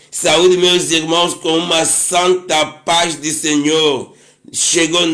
Saúde, meus irmãos, com uma santa paz do Senhor. Chegou a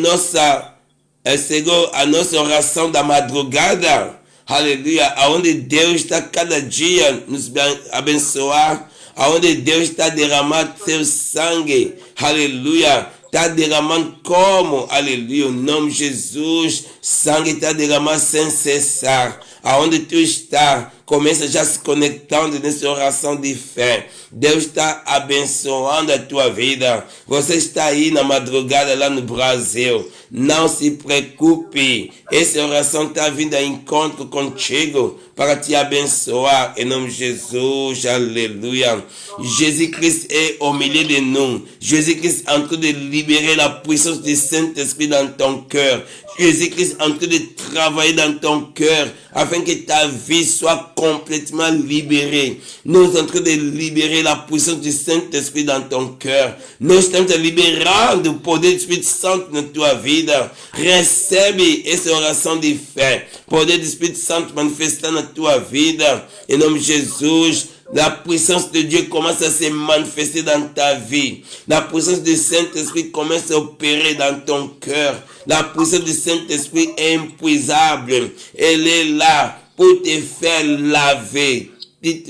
nossa oração da madrugada. Aleluia. Aonde Deus está cada dia nos abençoar. Aonde Deus está derramando seu sangue. Aleluia. Está derramando como? Aleluia. O nome de Jesus. Sangue está derramando sem cessar. Aonde tu está, começa já se conectando nessa oração de fé. Deus está abençoando a tua vida. Você está aí na madrugada lá no Brasil. Não se preocupe. Essa oração está vindo a encontro contigo para te abençoar. Em nome de Jesus. Aleluia. Jésus-Christ est au milieu de nous. Jésus-Christ est en train de libérer la puissance du Saint-Esprit dans ton cœur. Jésus-Christ est en train de travailler dans ton cœur afin que ta vie soit complètement libérée. Nous sommes en train de libérer la puissance du Saint-Esprit dans ton cœur. Nous estamos liberando o poder do Espírito Santo na tua vida. Recebe essa oração de fé. Poder do Espírito Santo manifestar na tua vida. Em nome de Jesus. La puissance de Dieu commence à se manifester dans ta vie. La puissance du Saint-Esprit commence à opérer dans ton cœur. La puissance du Saint-Esprit est inépuisable. Elle est là pour te faire laver,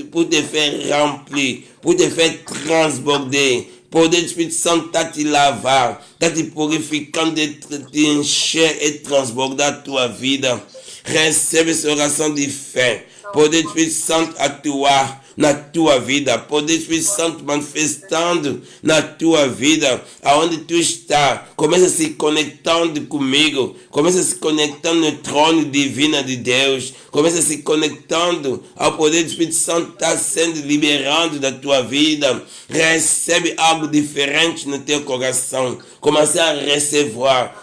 pour te faire remplir, pour te faire transborder. Poder do Espírito Santo está te lavar, está te purificando, te encher e transbordar a tua vida. Recebe essa oração de fé. Poder do Espírito Santo atuar na tua vida, poder do Espírito Santo manifestando na tua vida, aonde tu está, começa a se conectando comigo, começa a se conectando no trono divino de Deus, começa a se conectando ao poder do Espírito Santo, está sendo liberado da tua vida, recebe algo diferente no teu coração, começa a recevoir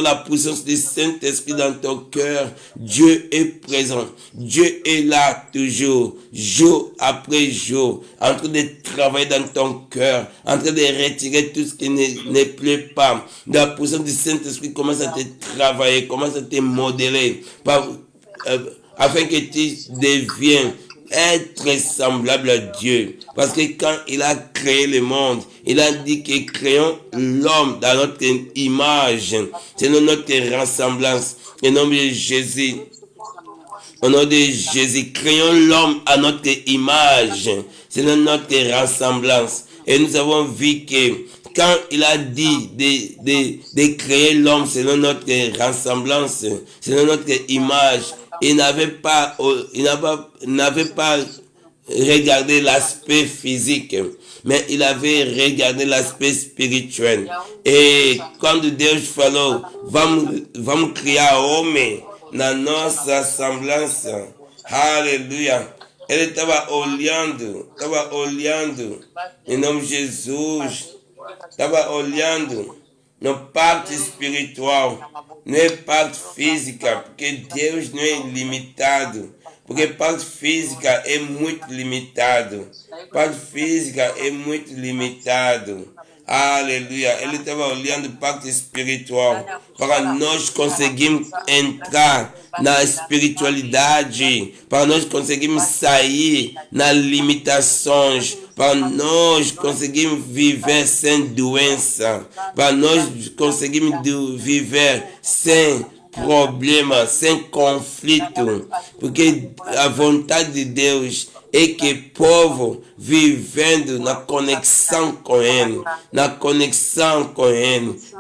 la puissance du Saint-Esprit dans ton cœur. Dieu est présent. Dieu est là toujours, jour après jour, en train de travailler dans ton cœur, en train de retirer tout ce qui ne plaît pas. La puissance du Saint-Esprit commence à te travailler, commence à te modeler, afin que tu deviennes être semblable à Dieu. Parce que quand il a créé le monde, il a dit que créons l'homme dans notre image, selon notre ressemblance. Au nom de Jésus, au nom de Jésus, créons l'homme à notre image, selon notre ressemblance. Et nous avons vu que quand il a dit de créer l'homme selon notre ressemblance, selon notre image, il n'avait pas regardé l'aspect physique, mais il avait regardé l'aspect spirituel. Et quand Deus falou, vamos criar homem na nossa semblância, aleluia. Ele estava olhando, em nome de Jesus, estava olhando na parte espiritual, não é parte física, porque Deus não é limitado, porque parte física é muito limitado, aleluia. Ele estava olhando parte espiritual, para nós conseguirmos entrar na espiritualidade, para nós conseguirmos sair nas limitações, para nós conseguirmos viver sem doença, para nós conseguirmos viver sem problema, sem conflito, porque a vontade de Deus é que o povo vivendo na conexão com Ele,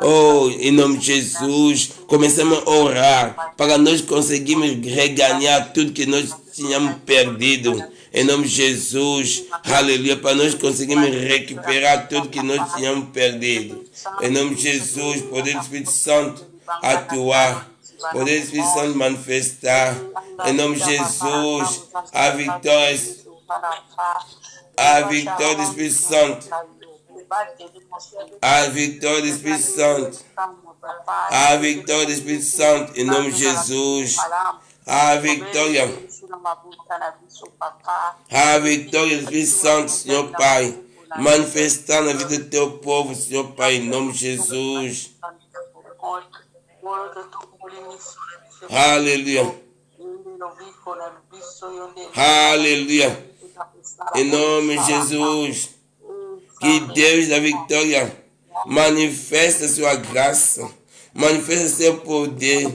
Oh, em nome de Jesus, começamos a orar para nós conseguirmos reganhar tudo que nós tínhamos perdido. Em nome de Jesus, aleluia, para nós conseguirmos recuperar tudo que nós tínhamos perdido. Em nome de Jesus, poder do Espírito Santo atuar, poder do Espírito Santo manifestar. Em nome de Jesus, a vitória do Espírito Santo. A vitória do Espírito Santo. A vitória do Espírito Santo. Em nome de Jesus. A vitória do Espírito Santo, Senhor Pai. Manifestar na vida do teu povo, Senhor Pai, em nome de Jesus. Aleluia. Aleluia. Em nome de Jesus. Que Deus da vitória manifeste a sua graça, manifeste seu poder,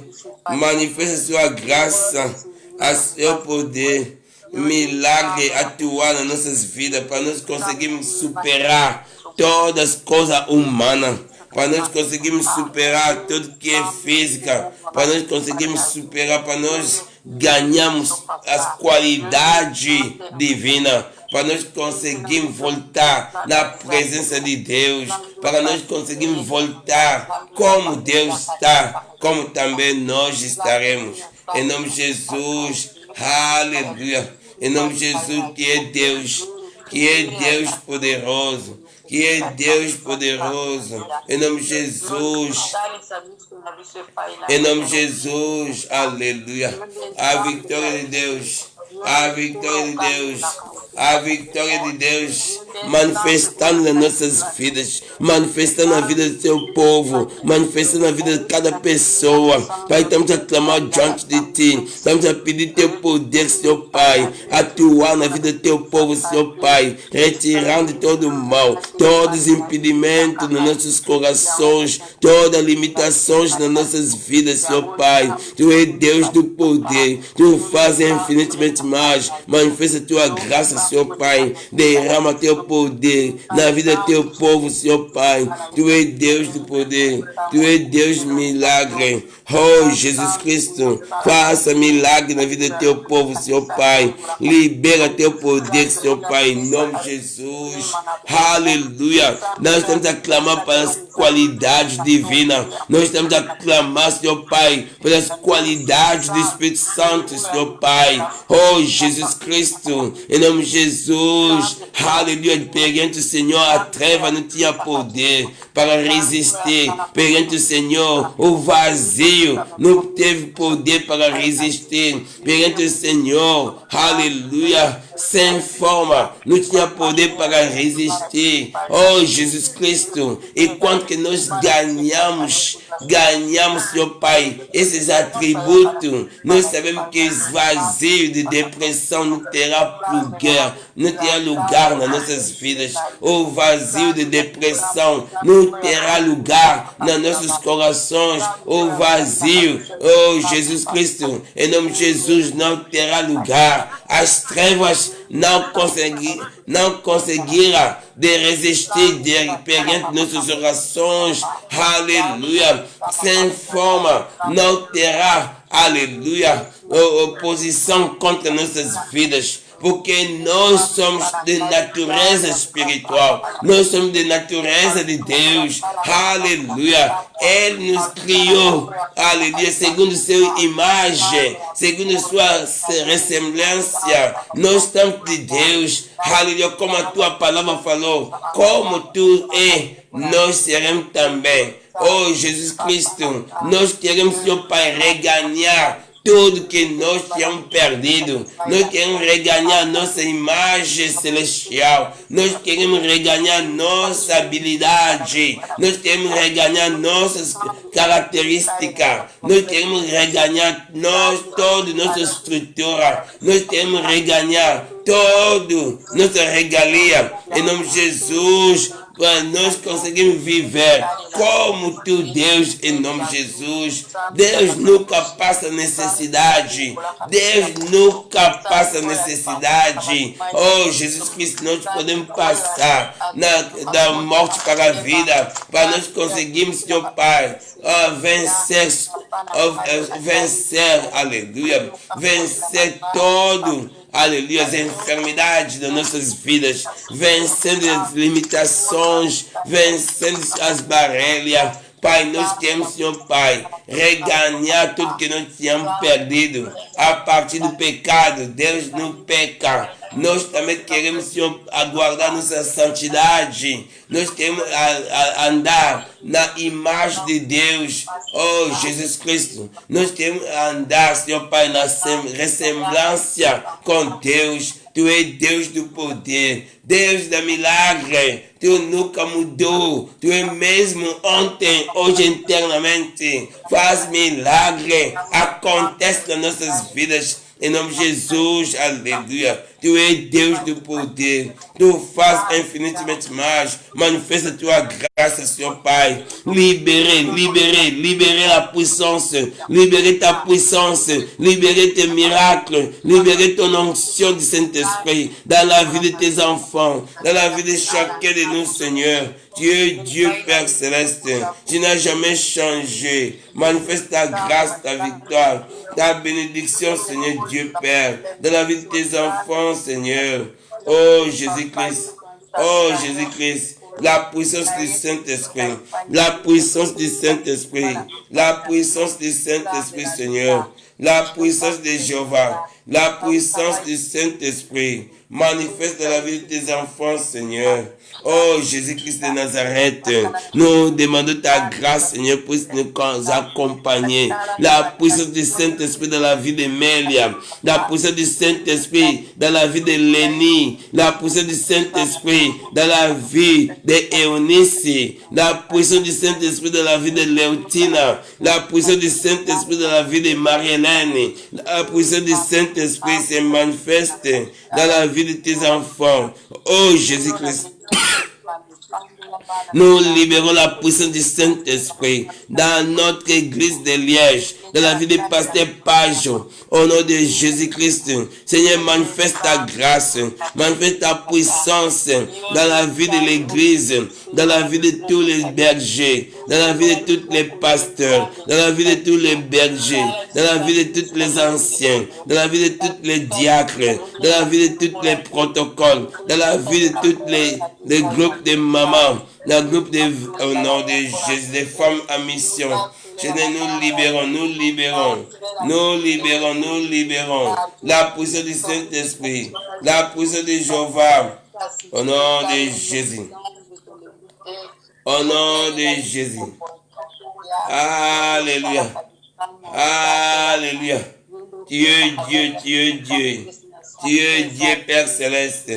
manifeste sua graça, a seu poder, milagre atuar nas nossas vidas, para nós conseguirmos superar todas as coisas humanas, para nós conseguirmos superar tudo que é física, para nós conseguirmos superar, para nós ganharmos as qualidades divinas, para nós conseguirmos voltar na presença de Deus, para nós conseguirmos voltar como Deus está, como também nós estaremos. Em nome de Jesus, aleluia. Em nome de Jesus, que é Deus poderoso, que é Deus poderoso. Em nome de Jesus, em nome de Jesus, aleluia. A vitória de Deus, a vitória de Deus, a vitória de Deus manifestando nas nossas vidas, manifestando na vida do seu povo, manifestando na vida de cada pessoa. Pai, estamos a clamar diante de ti, estamos a pedir teu poder, seu Pai, atuar na vida do teu povo, seu Pai, retirando todo o mal, todos os impedimentos nos nossos corações, todas as limitações nas nossas vidas, seu Pai. Tu és Deus do poder, tu fazes infinitamente mais, manifesta a tua graça, seu Pai, derrama teu poder na vida do teu povo, seu Pai. Tu és Deus do poder, tu és Deus milagre. Oh, Jesus Cristo, faça milagre na vida do teu povo, seu Pai. Libera teu poder, seu Pai, em nome de Jesus. Aleluia. Nós estamos a clamar para as qualidades divinas. Nós estamos a clamar, seu Pai, pelas qualidades do Espírito Santo, seu Pai. Oh, Jesus Cristo, em nome de Jesus. Aleluia. Perante o Senhor, a treva não tinha poder para resistir. Perante o Senhor, o vazio não teve poder para resistir. Perante o Senhor, aleluia, sem forma, não tinha poder para resistir. Oh, Jesus Cristo, e quanto que nós ganhamos, seu Pai, esses atributos, nós sabemos que esse vazio de depressão não terá lugar, não terá lugar nas nossas vidas. O vazio de depressão não terá lugar nos nossos corações. O vazio, oh Jesus Cristo, em nome de Jesus, não terá lugar. As trevas não conseguiram de resistir perante nossas orações, aleluia, sem forma, não terá, aleluia, oposição contra nossas vidas, porque nós somos de natureza espiritual, nós somos de natureza de Deus, aleluia. Ele nos criou, aleluia, segundo sua imagem, segundo sua ressemblância. Nós estamos de Deus, aleluia, como a tua palavra falou, como tu és, nós seremos também. Oh, Jesus Cristo, nós queremos, seu Pai, reganhar tudo que nós tínhamos perdido. Nós queremos reganhar nossa imagem celestial. Nós queremos reganhar nossa habilidade. Nós queremos reganhar nossas características. Nós queremos reganhar toda nossa estrutura. Nós queremos reganhar todo nossa regalia. Em nome de Jesus, para nós conseguirmos viver como tu, Deus, em nome de Jesus. Deus nunca passa necessidade. Deus nunca passa necessidade. Oh, Jesus Cristo, nós podemos passar da morte para a vida, para nós conseguirmos, seu Pai, vencer, aleluia, vencer todo, aleluia, as enfermidades das nossas vidas, vencendo as limitações, vencendo as barreiras. Pai, nós queremos, Senhor Pai, reganhar tudo que nós tínhamos perdido a partir do pecado. Deus não peca. Nós também queremos, Senhor, aguardar nossa santidade. Nós queremos andar na imagem de Deus. Oh, Jesus Cristo. Nós queremos andar, Senhor Pai, na ressemblância com Deus. Tu és Deus do poder, Deus da milagre. Tu nunca mudou. Tu és mesmo ontem, hoje, eternamente. Faz milagre. Acontece nas nossas vidas. Em nome de Jesus, aleluia. Tu es Deus do poder. Tu faz infinitamente mais. Manifeste tua graça, Senhor Pai. Libérer la puissance. Libérer ta puissance. Libérer tes miracles. Libérer ton onction du Saint-Esprit dans la vie de tes enfants, dans la vie de chacun de nous, Seigneur. Dieu Père Céleste, tu n'as jamais changé. Manifeste ta grâce, ta victoire, ta bénédiction, Seigneur Dieu Père, dans la vie de tes enfants, Seigneur. Oh Jésus-Christ, oh Jésus-Christ, la puissance du Saint-Esprit, la puissance du Saint-Esprit, la puissance du Saint-Esprit, Seigneur, la puissance de Jéhovah, la puissance du Saint-Esprit, manifeste dans la vie de tes enfants, Seigneur. Oh Jésus-Christ de Nazareth, nous demandons ta grâce, Seigneur, pour nous accompagner. La puissance du Saint-Esprit dans la vie de Mélia, la puissance du Saint-Esprit dans la vie de Lénie, la puissance du Saint-Esprit dans la vie de Eunice, la puissance du Saint-Esprit dans la vie de Léotina, la puissance du Saint-Esprit dans la vie de Marie-Hélène, la puissance du Saint-Esprit se manifeste dans la vie de tes enfants. Oh Jésus-Christ, nous libérons la puissance du Saint-Esprit dans notre église de Liège, dans la vie de Pasteur Page, au nom de Jésus-Christ. Seigneur, manifeste ta grâce, manifeste ta puissance dans la vie de l'église, dans la vie de tous les bergers, dans la vie de tous les pasteurs, dans la vie de tous les bergers, dans la vie de tous les anciens, dans la vie de tous les diacres, dans la vie de tous les protocoles, dans la vie de tous les groupes de mamans, dans le groupe au nom de Jésus, des femmes à mission. Seigneur, nous libérons la puissance du Saint-Esprit, la puissance de Jéhovah, au nom de Jésus. Au nom de Jésus. Alléluia. Alléluia. Dieu, Père Céleste.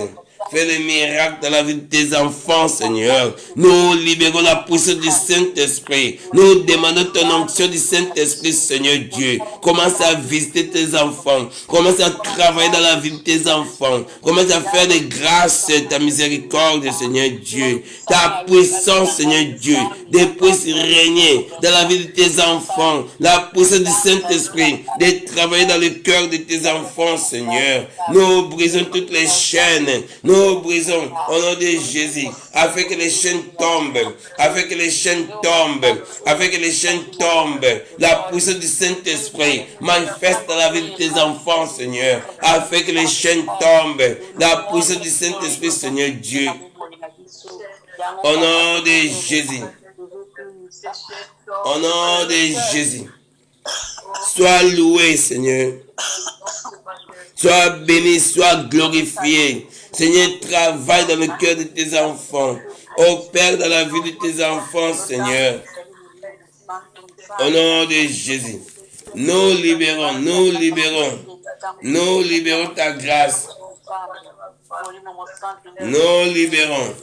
Fais le miracle dans la vie de tes enfants, Seigneur. Nous libérons la puissance du Saint-Esprit. Nous demandons ton onction du Saint-Esprit, Seigneur Dieu. Commence à visiter tes enfants. Commence à travailler dans la vie de tes enfants. Commence à faire des grâces, ta miséricorde, Seigneur Dieu. Ta puissance, Seigneur Dieu. Des puisses régner dans la vie de tes enfants. La puissance du Saint-Esprit. De travailler dans le cœur de tes enfants, Seigneur. Nous brisons toutes les chaînes. Nous brisons au nom de Jésus, afin que les chaînes tombent, afin que les chaînes tombent, afin que les chaînes tombent. La puissance du Saint-Esprit manifeste dans la vie de tes enfants, Seigneur, afin que les chaînes tombent. La puissance du Saint-Esprit, Seigneur Dieu, au nom de Jésus, au nom de Jésus. Sois loué, Seigneur. Sois béni, sois glorifié. Seigneur, travaille dans le cœur de tes enfants. Opère dans la vie de tes enfants, Seigneur. Au nom de Jésus. Nous libérons ta grâce. Nous libérons.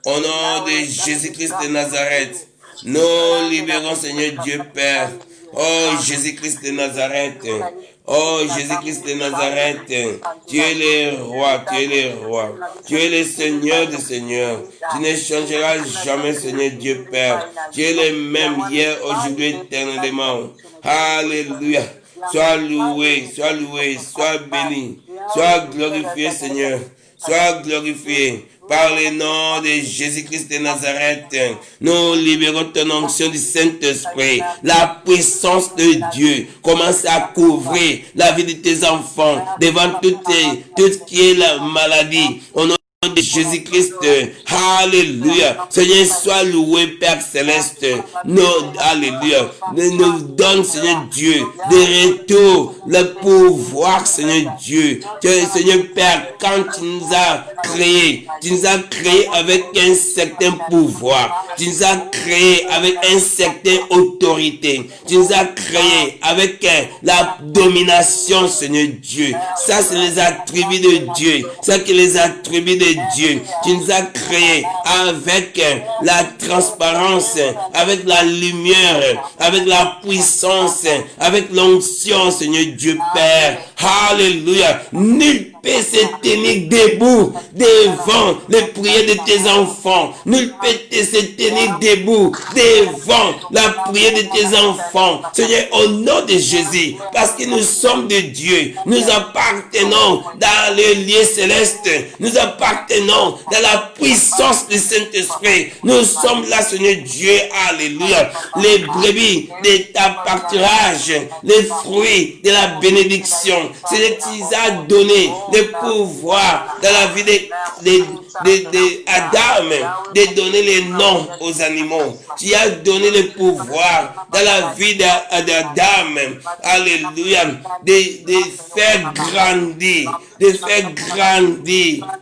Au nom de Jésus-Christ de Nazareth. Nous libérons, Seigneur Dieu Père. Oh Jésus-Christ de Nazareth. Oh Jésus-Christ de Nazareth. Tu es le roi, Tu es le Seigneur des Seigneurs. Tu ne changeras jamais, Seigneur Dieu Père. Tu es le même hier, aujourd'hui, éternellement. Alléluia. Sois loué, sois béni. Sois glorifié, Seigneur. Sois glorifié. Par le nom de Jésus-Christ de Nazareth, nous libérons ton onction du Saint-Esprit. La puissance de Dieu commence à couvrir la vie de tes enfants devant tout ce qui est la maladie. Au nom de Jésus-Christ, alléluia. Seigneur, sois loué, Père Céleste. Alléluia. Nous donne, Seigneur Dieu, de retour le pouvoir, Seigneur Dieu. Seigneur Père, quand tu nous as créés avec un certain pouvoir. Tu nous as créés avec une certaine autorité. Tu nous as créés avec la domination, Seigneur Dieu. Ça, c'est les attributs de Dieu. Ça, c'est les attributs de Dieu. Tu nous as créés avec la transparence, avec la lumière, avec la puissance, avec l'onction, Seigneur Dieu Père. Alléluia. Nul peut se tenir debout devant les prières de tes enfants. Nul peut se tenir debout devant la prière de tes enfants. Seigneur, au nom de Jésus, parce que nous sommes de Dieu, nous appartenons dans le lieu céleste, nous appartenons dans la puissance du Saint-Esprit. Nous sommes là, Seigneur Dieu, alléluia. Les brebis de ta pâturage, les fruits de la bénédiction. Seigneur, tu nous as donné le pouvoir dans la vie d'Adam de donner les noms aux animaux. Tu as donné le pouvoir dans la vie d'Adam, alléluia, de faire grandir,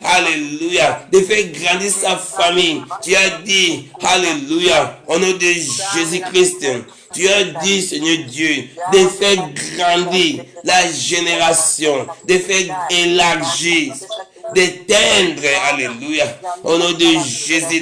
alléluia, de faire grandir sa famille. Tu as dit, alléluia, au nom de Jésus-Christ. Tu as dit, Seigneur Dieu, de faire grandir la génération, de faire élargir, d'éteindre, alléluia, au nom de Jésus,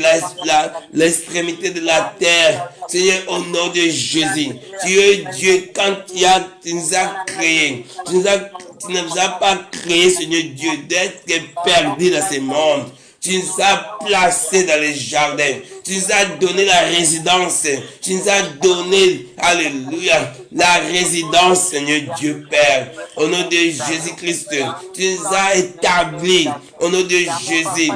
l'extrémité de la terre. Seigneur, au nom de Jésus, tu es Dieu, quand tu nous as créés, tu ne nous as pas créé, Seigneur Dieu, d'être perdus dans ce monde. Tu nous as placés dans les jardins. Tu nous as donné la résidence. Tu nous as donné, alléluia, la résidence, Seigneur Dieu Père. Au nom de Jésus-Christ, tu nous as établis, au nom de Jésus,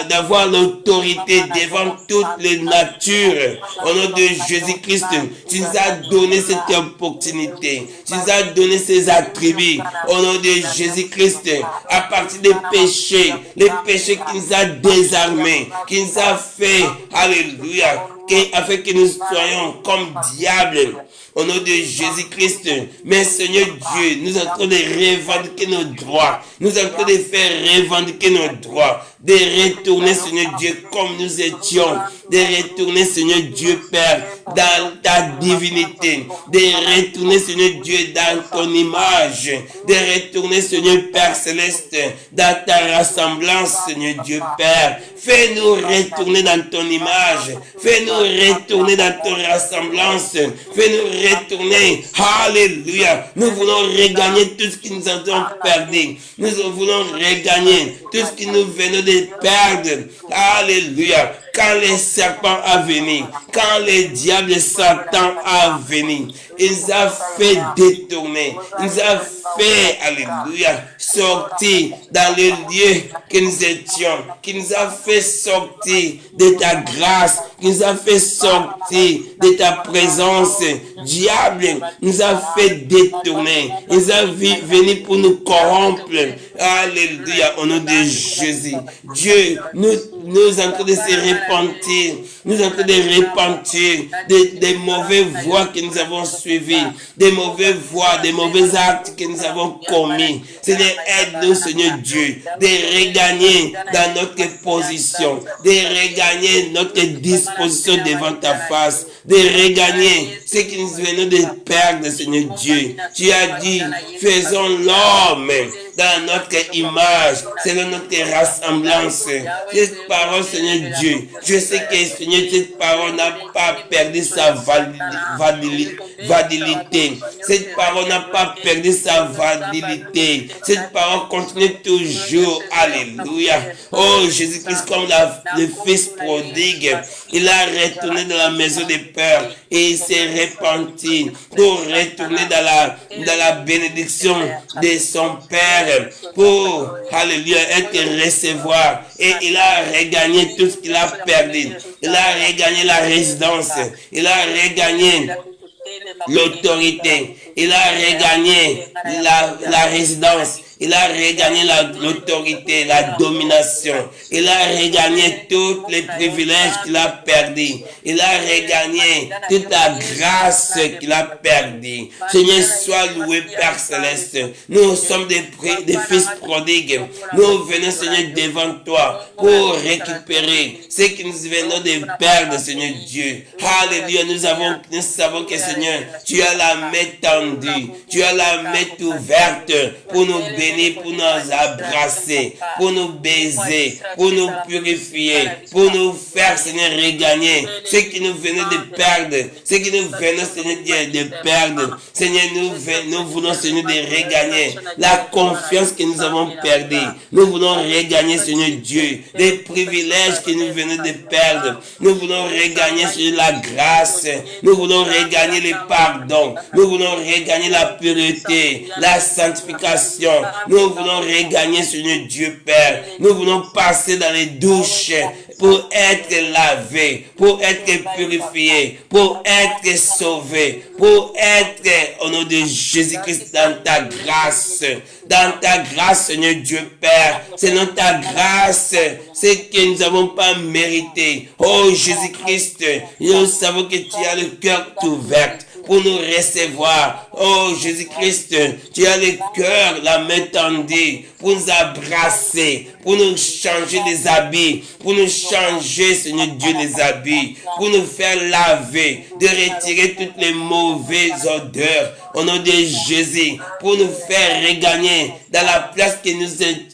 d'avoir l'autorité devant toutes les natures. Au nom de Jésus-Christ, tu nous as donné cette opportunité. Tu nous as donné ces attributs. Au nom de Jésus-Christ, à partir des péchés, les péchés qui nous a désarmés, qui nous a fait, alléluia, afin que nous soyons comme diables. Au nom de Jésus-Christ. Mais Seigneur Dieu, nous sommes en train de revendiquer nos droits. Nous sommes en train de faire revendiquer nos droits. De retourner, Seigneur Dieu, comme nous étions. De retourner, Seigneur Dieu Père, dans ta divinité. De retourner, Seigneur Dieu, dans ton image. De retourner, Seigneur Père Céleste, dans ta ressemblance, Seigneur Dieu Père. Fais-nous retourner dans ton image. Fais-nous retourner dans ton ressemblance. Fais-nous retourner. Alléluia. Nous voulons regagner tout ce qui nous avons perdu. Nous voulons regagner tout ce qui nous venait de perdre. Alléluia. Quand les serpents a venu, quand le diable et Satan a venu, il nous a fait détourner, il nous a fait, alléluia, sortir dans le lieu que nous étions, qui nous a fait sortir de ta grâce, qui nous a fait sortir de ta présence. Diable nous a fait détourner, il nous a venu pour nous corrompre. Alléluia, au nom de Jésus. Dieu, nous sommes en train de se repentir, nous sommes en train de repentir des mauvaises voies que nous avons suivies, des mauvaises voies, des mauvais actes que nous avons commis. Seigneur, aide-nous, Seigneur Dieu, de regagner dans notre position, de regagner notre disposition devant ta face, de regagner ce que nous venons de perdre, Seigneur Dieu. Tu as dit, faisons l'homme dans notre image, selon notre ressemblance. Cette parole, Seigneur Dieu, je sais que, Seigneur, cette parole n'a pas perdu sa validité. Cette parole n'a pas perdu sa validité. Cette parole continue toujours. Alléluia. Oh, Jésus-Christ, comme le fils prodigue, il a retourné dans la maison des pères et il s'est repenti pour retourner dans la bénédiction de son Père, pour, alléluia, être recevoir. Et il a regagné tout ce qu'il a perdu. Il a regagné la résidence. Il a regagné l'autorité. Il a regagné la résidence. Il a regagné l'autorité, la domination. Il a regagné tous les privilèges qu'il a perdus. Il a regagné toute la grâce qu'il a perdue. Seigneur, sois loué, Père Céleste. Nous sommes des fils prodigues. Nous venons, Seigneur, devant toi pour récupérer ce que nous venons de perdre, Seigneur Dieu. Alléluia. Nous savons que, Seigneur, tu as la main tendue. Tu as la main ouverte pour nous bénir. venir pour nous embrasser, pour nous baiser, pour nous purifier, pour nous faire, Seigneur, regagner ce qui nous venait de perdre, ce qui nous venait, Seigneur, de perdre. Seigneur, nous voulons, Seigneur, de regagner la confiance que nous avons perdue. Nous voulons regagner, Seigneur Dieu, les privilèges que nous venons de perdre. Nous voulons regagner, Seigneur, la grâce. Nous voulons regagner le pardon. Nous voulons regagner la pureté, la sanctification. Nous voulons regagner, Seigneur Dieu Père. Nous voulons passer dans les douches pour être lavés, pour être purifiés, pour être sauvés, pour être au nom de Jésus-Christ dans ta grâce. Dans ta grâce, Seigneur Dieu Père. C'est dans ta grâce, c'est que nous n'avons pas mérité. Oh Jésus-Christ, nous savons que tu as le cœur ouvert pour nous recevoir. Oh Jésus-Christ, tu as le cœur, la main tendue pour nous embrasser, pour nous changer les habits, pour nous changer, Seigneur Dieu, les habits, pour nous faire laver, de retirer toutes les mauvaises odeurs au nom de Jésus, pour nous faire regagner dans la place que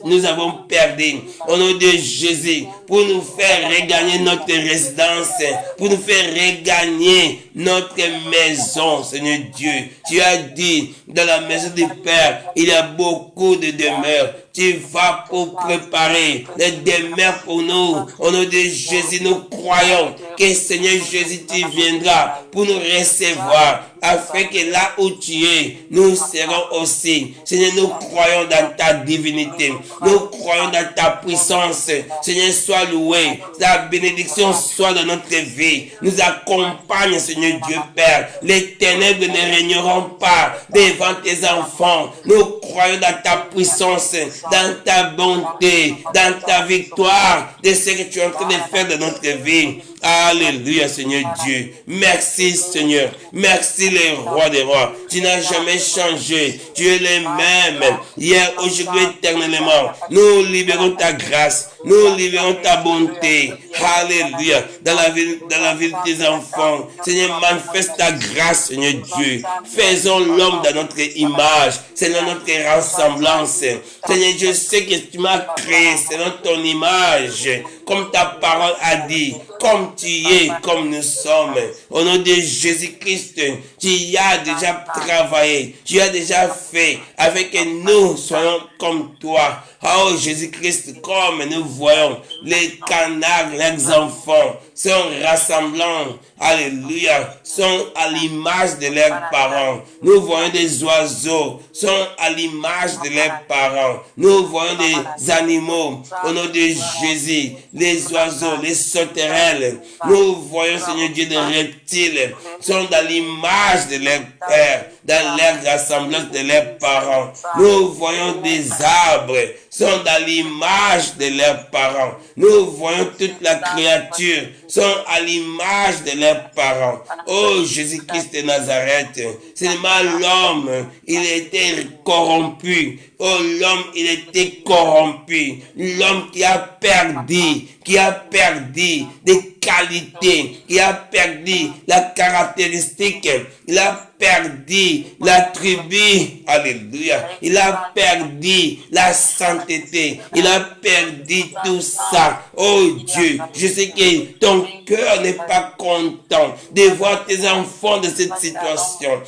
nous avons perdue au nom de Jésus, pour nous faire regagner notre résidence, pour nous faire regagner notre maison, Seigneur Dieu. Tu as dit, dans la maison du Père, il y a beaucoup de demeures. Tu vas pour préparer les demeures pour nous. Au nom de Jésus, nous croyons que Seigneur Jésus, tu viendras pour nous recevoir, afin que là où tu es, nous serons aussi. Seigneur, nous croyons dans ta divinité. Nous croyons dans ta puissance. Seigneur, sois loué. Ta bénédiction soit dans notre vie. Nous accompagne, Seigneur Dieu Père. Les ténèbres ne régneront pas devant tes enfants. Nous croyons dans ta puissance, dans ta bonté, dans ta victoire de ce que tu es en train de faire dans notre vie. Alléluia, Seigneur Dieu. Merci, Seigneur. Merci, le roi des rois. Tu n'as jamais changé. Tu es le même. Hier, aujourd'hui, éternellement. Nous libérons ta grâce. Nous libérons ta bonté. Alléluia. Dans la vie de tes enfants. Seigneur, manifeste ta grâce, Seigneur Dieu. Faisons l'homme dans notre image. Selon notre ressemblance. Seigneur, je sais que tu m'as créé selon ton image. Comme ta parole a dit. Comme tu es, comme nous sommes. Au nom de Jésus-Christ, tu y as déjà travaillé. Tu as déjà fait avec que nous soyons comme toi. Oh Jésus-Christ, comme nous voyons les canards, les enfants sont rassemblants, alléluia, sont à l'image de leurs parents. Nous voyons des oiseaux, sont à l'image de leurs parents. Nous voyons des animaux, au nom de Jésus, les oiseaux, les sauterelles. Nous voyons, Seigneur Dieu, des reptiles, sont dans l'image de leur père, dans leur rassemblance de leurs parents. Nous voyons des arbres, sont dans l'image de leurs parents. Nous voyons toute la créature, sont à l'image de leurs parents. Oh Jésus-Christ de Nazareth, seulement l'homme, il était corrompu. Oh l'homme, il était corrompu. L'homme qui a perdu des qualités, qui a perdu la caractéristique, il a perdu la tribu, alléluia, il a perdu la sainteté, il a perdu tout ça. Oh Dieu, je sais que ton cœur n'est pas content de voir tes enfants de cette situation.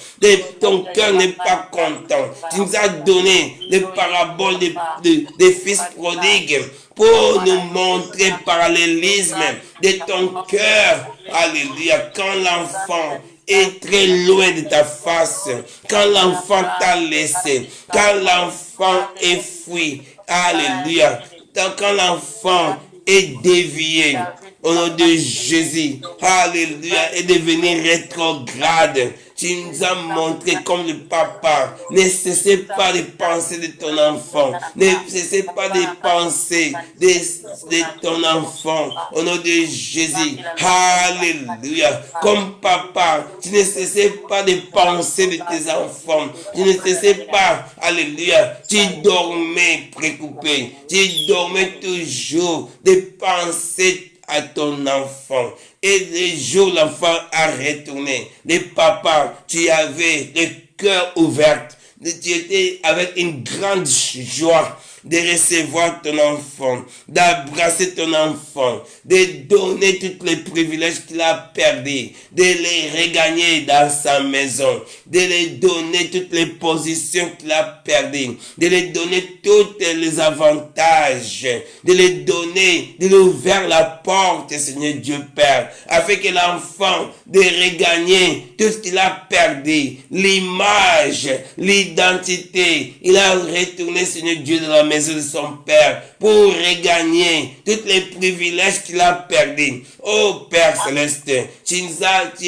Ton cœur n'est pas content. Tu nous as donné les paraboles des fils prodigues pour nous montrer parallélisme de ton cœur. Alléluia. Quand l'enfant est très loin de ta face, quand l'enfant t'a laissé, quand l'enfant est fui, alléluia. Quand l'enfant est dévié, au nom de Jésus, alléluia, est devenu rétrograde. Tu nous as montré comme le papa. Ne cessez pas de penser de ton enfant. Ne cessez pas de penser de ton enfant. Au nom de Jésus. Alléluia. Comme papa, tu ne cessez pas de penser de tes enfants. Tu ne cessez pas. Alléluia. Tu dormais préoccupé. Tu dormais toujours de penser à ton enfant. Et le jour où l'enfant a retourné, le papa, tu avais le cœur ouvert. Tu étais avec une grande joie de recevoir ton enfant, d'embrasser ton enfant, de donner tous les privilèges qu'il a perdus, de les regagner dans sa maison, de lui donner toutes les positions qu'il a perdues, de lui donner tous les avantages, de lui donner, de lui ouvrir la porte, Seigneur Dieu Père, afin que l'enfant de regagner tout ce qu'il a perdu, l'image, l'identité. Il a retourné, Seigneur Dieu, dans la maison de son Père pour regagner tous les privilèges qu'il a perdus. Oh Père Céleste, tu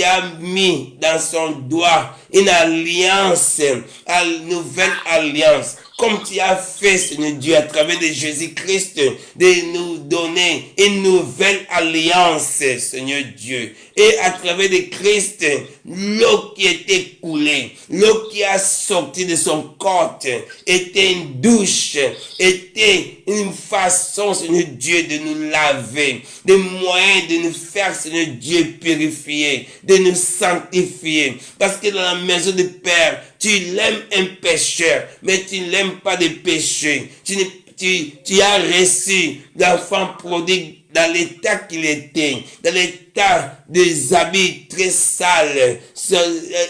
as mis dans son doigt une alliance, une nouvelle alliance. Comme tu as fait, Seigneur Dieu, à travers de Jésus-Christ, de nous donner une nouvelle alliance, Seigneur Dieu. Et à travers de Christ, l'eau qui était coulée, l'eau qui a sorti de son corps, était une douche, était une façon, Seigneur Dieu, de nous laver, des moyens de nous faire, Seigneur Dieu, purifier, de nous sanctifier. Parce que dans la maison du Père, tu l'aimes un pécheur, mais tu l'aimes pas de péché. Tu as reçu l'enfant prodigue dans l'état qu'il était, dans l'état des habits très sales.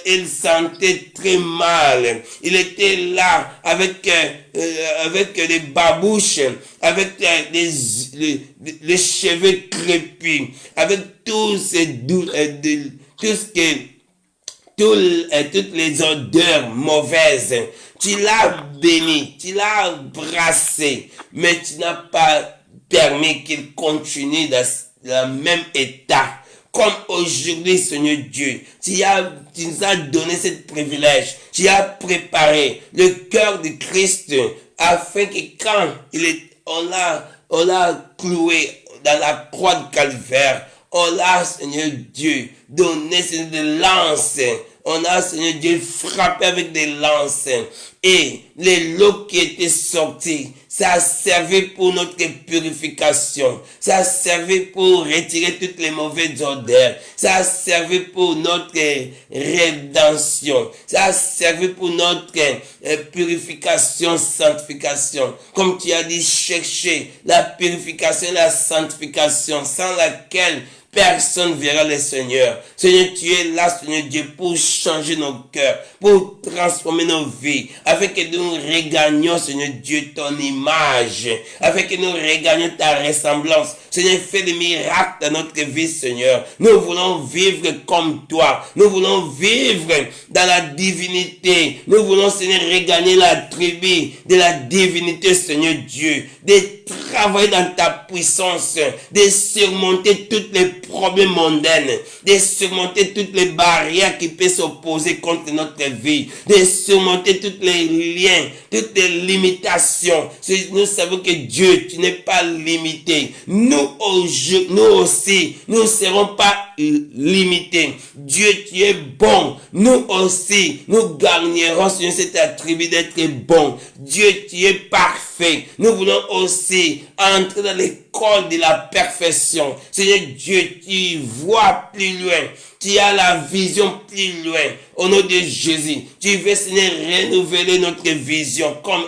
Il sentait très mal. Il était là avec des babouches, avec les cheveux crépus, avec toutes les odeurs mauvaises. Tu l'as béni, tu l'as embrassé, mais tu n'as pas permis qu'il continue dans le même état. Comme aujourd'hui, Seigneur Dieu, tu nous as donné ce privilège, tu as préparé le cœur de Christ afin que quand on l'a cloué dans la croix de Calvaire, on l'a, Seigneur Dieu, donné des lances. On a, Seigneur Dieu, frappé avec des lances. Et les lots qui étaient sortis, ça a servi pour notre purification. Ça a servi pour retirer toutes les mauvaises odeurs. Ça a servi pour notre rédemption. Ça a servi pour notre purification, sanctification. Comme tu as dit, chercher la purification et la sanctification sans laquelle personne verra le Seigneur. Seigneur, tu es là, Seigneur Dieu, pour changer nos cœurs, pour transformer nos vies, afin que nous regagnions, Seigneur Dieu, ton image, afin que nous regagnions ta ressemblance. Seigneur, fais des miracles dans notre vie, Seigneur. Nous voulons vivre comme toi. Nous voulons vivre dans la divinité. Nous voulons, Seigneur, regagner la tribu de la divinité, Seigneur Dieu, de travailler dans ta puissance, de surmonter toutes les problèmes mondains, de surmonter toutes les barrières qui peuvent s'opposer contre notre vie, de surmonter tous les liens, toutes les limitations. Nous savons que Dieu, tu n'es pas limité. Nous aussi, nous ne serons pas limités. Dieu, tu es bon. Nous aussi, nous gagnerons sur cet attribut d'être bon. Dieu, tu es parfait. Nous voulons aussi entrer dans l'école de la perfection. Seigneur Dieu, tu vois plus loin. Tu as la vision plus loin. Au nom de Jésus, tu veux, Seigneur, renouveler notre vision comme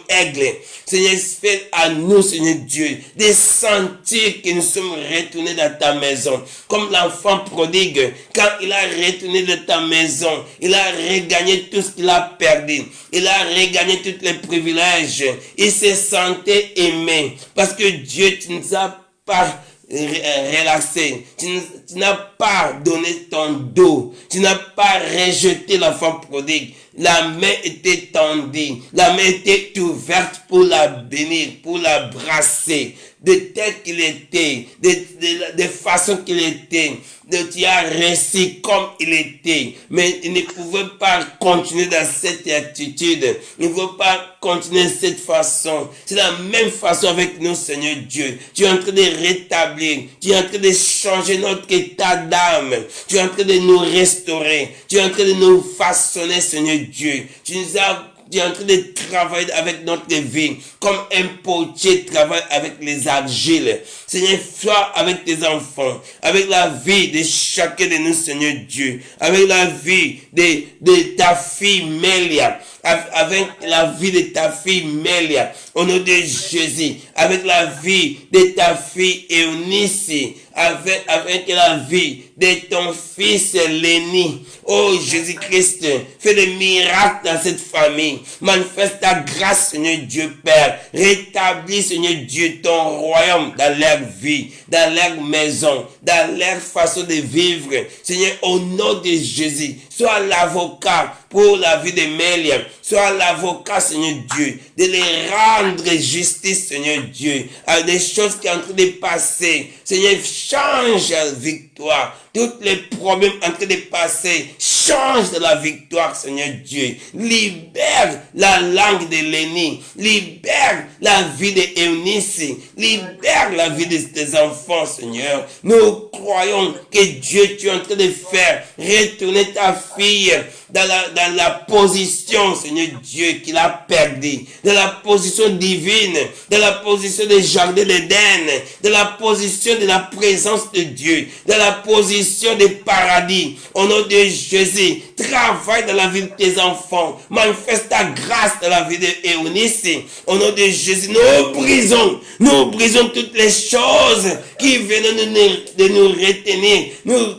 aigle. Seigneur, fais à nous, Seigneur Dieu, de sentir que nous sommes retournés dans ta maison. Comme l'enfant prodigue, quand il a retourné dans ta maison, il a regagné tout ce qu'il a perdu. Il a regagné tous les privilèges. Il se sentait aimé. Parce que Dieu, tu ne nous as pas relaxé. Tu n'as pas donné ton dos. Tu n'as pas rejeté l'enfant prodigue. La main était tendue. La main était ouverte pour la bénir, pour la brasser. De tel qu'il était, de façon qu'il était. Tu as réussi comme il était. Mais il ne pouvait pas continuer dans cette attitude. Il ne veut pas continuer de cette façon. C'est la même façon avec nous, Seigneur Dieu. Tu es en train de rétablir. Tu es en train de changer notre état d'âme. Tu es en train de nous restaurer. Tu es en train de nous façonner, Seigneur Dieu. Tu nous as tu es en train de travailler avec notre vie, comme un potier travaille avec les argiles. Seigneur, sois avec tes enfants, avec la vie de chacun de nous, Seigneur Dieu, avec la vie de ta fille Mélia, avec la vie de ta fille Mélia, au nom de Jésus, avec la vie de ta fille Eunice, avec la vie de ton fils Léni. Oh Jésus-Christ, fais des miracles dans cette famille. Manifeste ta grâce, Seigneur Dieu Père. Rétablis, Seigneur Dieu, ton royaume dans leur vie, dans leur maison, dans leur façon de vivre. Seigneur, au nom de Jésus, sois l'avocat pour la vie de Mélia. Sois l'avocat, Seigneur Dieu, de les rendre justice, Seigneur Dieu, à des choses qui sont en train de passer. Seigneur, change la victoire. Tous les problèmes en train de passer, change de la victoire, Seigneur Dieu. Libère la langue de Léni. Libère la vie de Eunice. Libère la vie de tes enfants, Seigneur. Nous croyons que Dieu, tu es en train de faire retourner ta fille dans la position, Seigneur Dieu, qu'il a perdu. Dans la position divine. Dans la position des jardins d'Éden. Dans la position de la présence de Dieu. Dans la position des paradis. Au nom de Jésus, travaille dans la vie de tes enfants. Manifeste ta grâce dans la vie de Eunice. Au nom de Jésus, nous brisons toutes les choses qui venaient de nous retenir,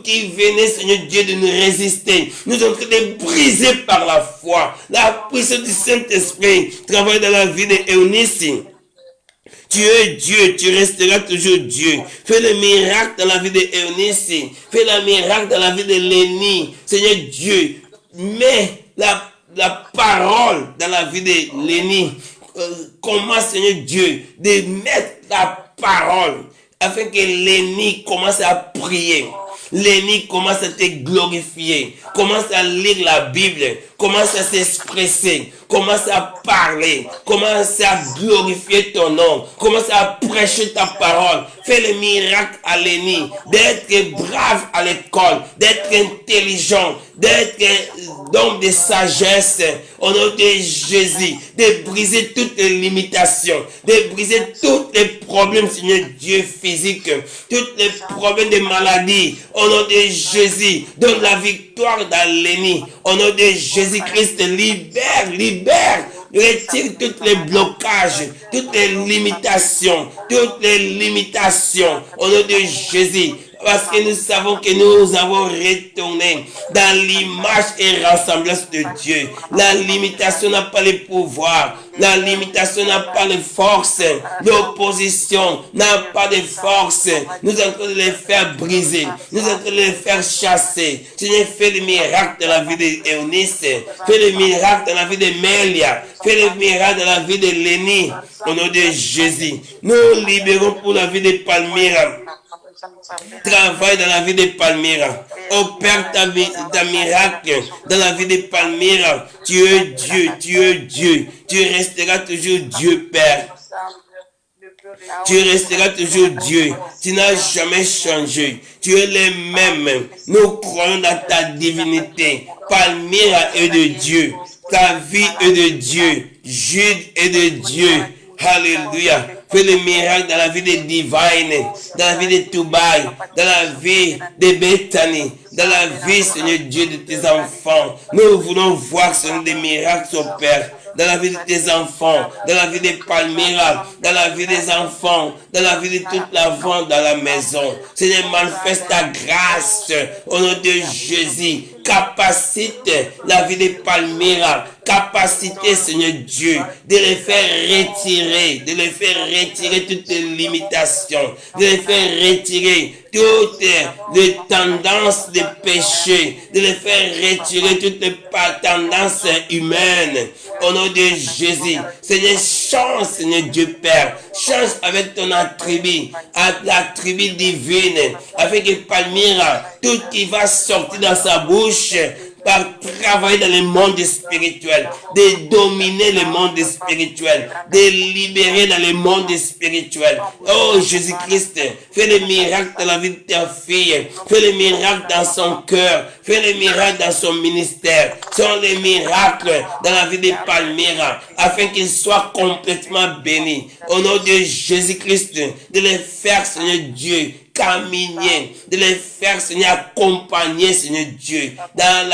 qui venaient, Seigneur Dieu, de nous résister. Nous sommes en train de briser par la foi. La puissance du Saint-Esprit travaille dans la vie de Eunice. Tu es Dieu, tu resteras toujours Dieu. Fais le miracle dans la vie de Eunice. Fais le miracle dans la vie de Léni. Seigneur Dieu, mets la parole dans la vie de Léni. Comment, Seigneur Dieu, de mettre la parole afin que Léni commence à prier. Léni commence à te glorifier, commence à lire la Bible, commence à s'exprimer, commence à parler, commence à glorifier ton nom, commence à prêcher ta parole. Fais le miracle à Léni, d'être brave à l'école, d'être intelligent, d'être d'homme de sagesse, au nom de Jésus, de briser toutes les limitations, de briser tous les problèmes, Seigneur Dieu, physiques, tous les problèmes de maladie, au nom de Jésus. Donne la victoire dans Léni, au nom de Jésus-Christ. Libère, retire tous les blocages, toutes les limitations, au nom de Jésus. Parce que nous savons que nous avons retourné dans l'image et ressemblance de Dieu. La limitation n'a pas le pouvoir. La limitation n'a pas de force. L'opposition n'a pas de force. Nous sommes en train de les faire briser. Nous sommes en train de les faire chasser. Seigneur, fais le miracle dans la vie d'Eunice. Fais le miracle dans la vie de Mélia. Fais le miracle dans la vie de Léni. Au nom de Jésus. Nous libérons pour la vie de Palmyra. Travaille dans la vie de Palmyra. Opère ta miracle dans la vie de Palmyra. Tu es Dieu, tu es Dieu. Tu resteras toujours Dieu, Père. Tu resteras toujours Dieu. Tu n'as jamais changé. Tu es le même. Nous croyons dans ta divinité. Palmyra est de Dieu. Ta vie est de Dieu. Jude est de Dieu. Alléluia. Fais le miracle dans la vie de Divine, dans la vie de Toubaï, dans la vie de Bethany, dans la vie, Seigneur Dieu, de tes enfants. Nous voulons voir, Seigneur, des miracles, au Père, dans la vie de tes enfants, dans la vie des Palmyra, dans la vie des enfants, dans la vie de toute la vente dans la maison. Seigneur, manifeste ta grâce au nom de Jésus. Capacite la vie des Palmyra, capacité, Seigneur Dieu, de les faire retirer toutes les limitations, de les faire retirer toutes les tendances de péché, de les faire retirer toutes les tendances humaines. Au nom de Jésus, Seigneur, change, Seigneur Dieu Père, change avec ton attribut, l'attribut divine, avec les Palmyra, tout qui va sortir dans sa bouche, par travailler dans le monde spirituel, de dominer le monde spirituel, de libérer dans le monde spirituel. Oh Jésus-Christ, fais le miracle dans la vie de ta fille, fais le miracle dans son cœur, fais le miracle dans son ministère, sont les miracles dans la vie de Palmyra, afin qu'il soit complètement béni. Au nom de Jésus-Christ, de les faire, Seigneur Dieu, caminer, de les faire, Seigneur, accompagner, Seigneur Dieu, dans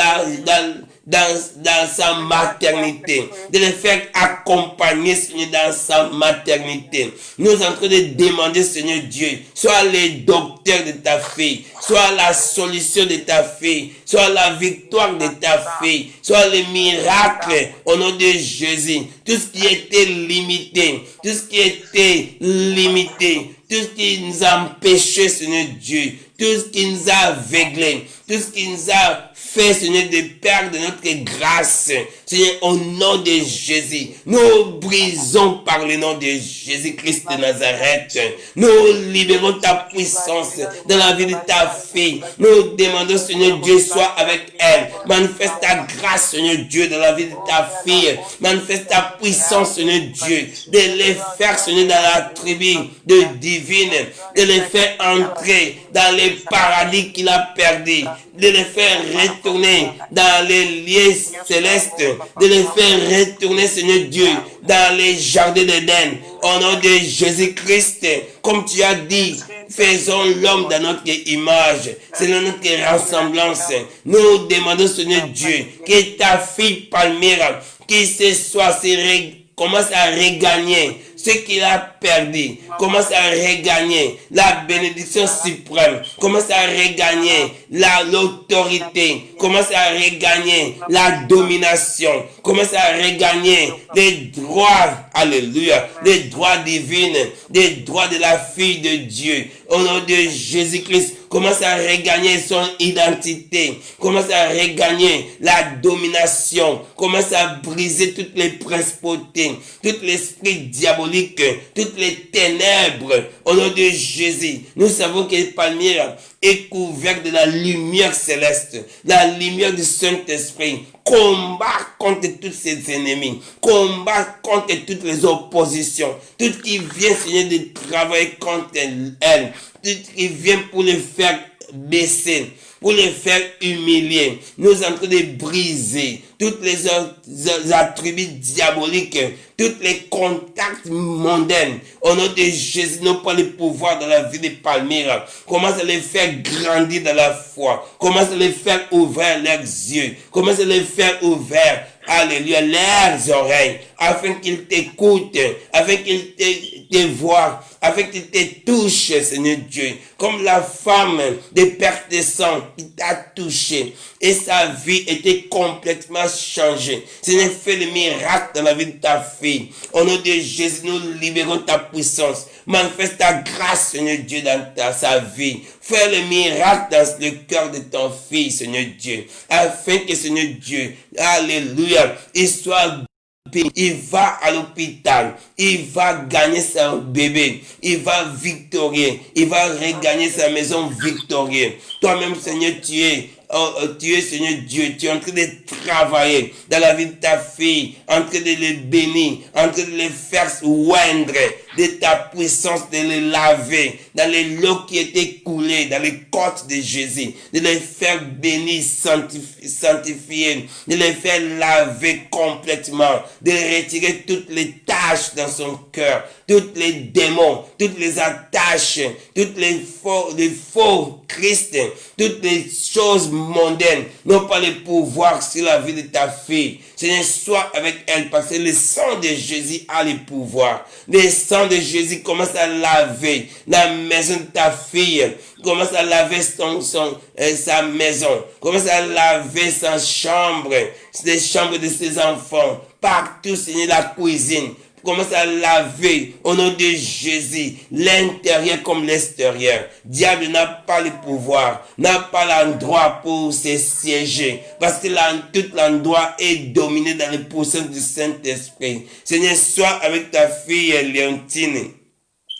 sa maternité, de les faire accompagner, Seigneur, dans sa maternité. Nous sommes en train de demander, Seigneur Dieu, soit les docteurs de ta fille, soit la solution de ta fille, soit la victoire de ta fille, soit les miracles au nom de Jésus. Tout ce qui était limité, tout ce qui était limité, tout ce qui nous a empêchés, Seigneur Dieu, tout ce qui nous a aveuglés, tout ce qui nous a fait, Seigneur, de perdre notre grâce, Seigneur, au nom de Jésus, nous brisons par le nom de Jésus-Christ de Nazareth. Nous libérons ta puissance dans la vie de ta fille. Nous demandons, Seigneur Dieu, sois avec elle. Manifeste ta grâce, Seigneur Dieu, dans la vie de ta fille. Manifeste ta puissance, Seigneur Dieu, de les faire, Seigneur, dans la tribu de divine, de les faire entrer dans les paradis qu'il a perdus, de les faire retourner dans les lieux célestes, de les faire retourner, Seigneur Dieu, dans les jardins d'Éden. Au nom de Jésus-Christ, comme tu as dit, faisons l'homme dans notre image, selon notre ressemblance. Nous demandons, Seigneur Dieu, que ta fille Palmyra, qui ce soit, commence à regagner ce qu'il a perdu, commence à regagner la bénédiction suprême, commence à regagner l'autorité, commence à regagner la domination, commence à regagner les droits, alléluia, les droits divins, les droits de la fille de Dieu. Au nom de Jésus-Christ, commence à regagner son identité, commence à regagner la domination, commence à briser toutes les principautés, tout l'esprit diabolique, toutes les ténèbres. Au nom de Jésus, nous savons que Palmyra est couvert de la lumière céleste, la lumière du Saint-Esprit. Combat contre tous ses ennemis, combat contre toutes les oppositions, tout qui vient, Seigneur, de travailler contre elle, tout qui vient pour les faire baisser, pour les faire humilier. Nous sommes en train de briser toutes les attributs diaboliques, tous les contacts mondains. Au nom de Jésus, nous pas le pouvoir dans la vie de Palmyra. Commence à les faire grandir dans la foi. Commence à les faire ouvrir leurs yeux. Commence à les faire ouvrir, alléluia, leurs oreilles, afin qu'ils t'écoutent, afin qu'ils te voient, afin qu'ils te touchent, Seigneur Dieu, comme la femme de perte de sang qui t'a touché et sa vie était complètement changée. Seigneur, fais le miracle dans la vie de ta fille. Au nom de Jésus, nous libérons ta puissance. Manifeste ta grâce, Seigneur Dieu, dans sa vie. Fais le miracle dans le cœur de ton fils, Seigneur Dieu, afin que, Seigneur Dieu, alléluia, il soit béni. Il va à l'hôpital, il va gagner son bébé, il va victorieux, il va regagner sa maison victorieux. Toi-même, Seigneur, tu es, Seigneur Dieu, tu es en train de travailler dans la vie de ta fille, en train de les bénir, en train de les faire oindre de ta puissance, de les laver dans les lots qui étaient coulés, dans les côtes de Jésus, de les faire bénir, sanctifier, de les faire laver complètement, de retirer toutes les taches dans son cœur, toutes les démons, toutes les attaches, toutes les faux Christ, toutes les choses mondaines n'ont pas le pouvoir sur la vie de ta fille. Seigneur, sois avec elle parce que le sang de Jésus a le pouvoir. Le sang de Jésus commence à laver la maison de ta fille, commence à laver sa maison, commence à laver sa chambre, les chambres de ses enfants, partout, Seigneur, la cuisine. Commence à laver au nom de Jésus l'intérieur comme l'extérieur. Diable n'a pas le pouvoir, n'a pas l'endroit pour se siéger, parce que tout l'endroit est dominé dans les puissances du Saint-Esprit. Seigneur, sois avec ta fille Léontine.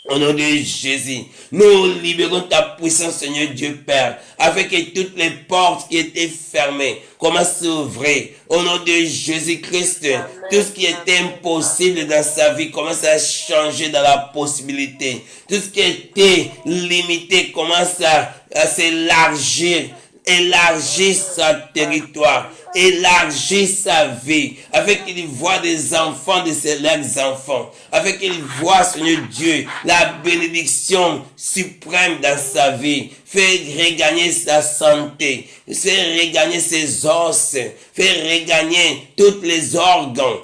Au nom de Jésus, nous libérons ta puissance, Seigneur Dieu Père, afin que toutes les portes qui étaient fermées commencent à s'ouvrir. Au nom de Jésus-Christ, tout ce qui était impossible dans sa vie commence à changer dans la possibilité. Tout ce qui était limité commence à s'élargir. Élargir son territoire, élargir sa vie, afin qu'il voit des enfants de ses leurs enfants, afin qu'il voit, Seigneur Dieu, la bénédiction suprême dans sa vie. Fais regagner sa santé, fais regagner ses os, fais regagner tous les organes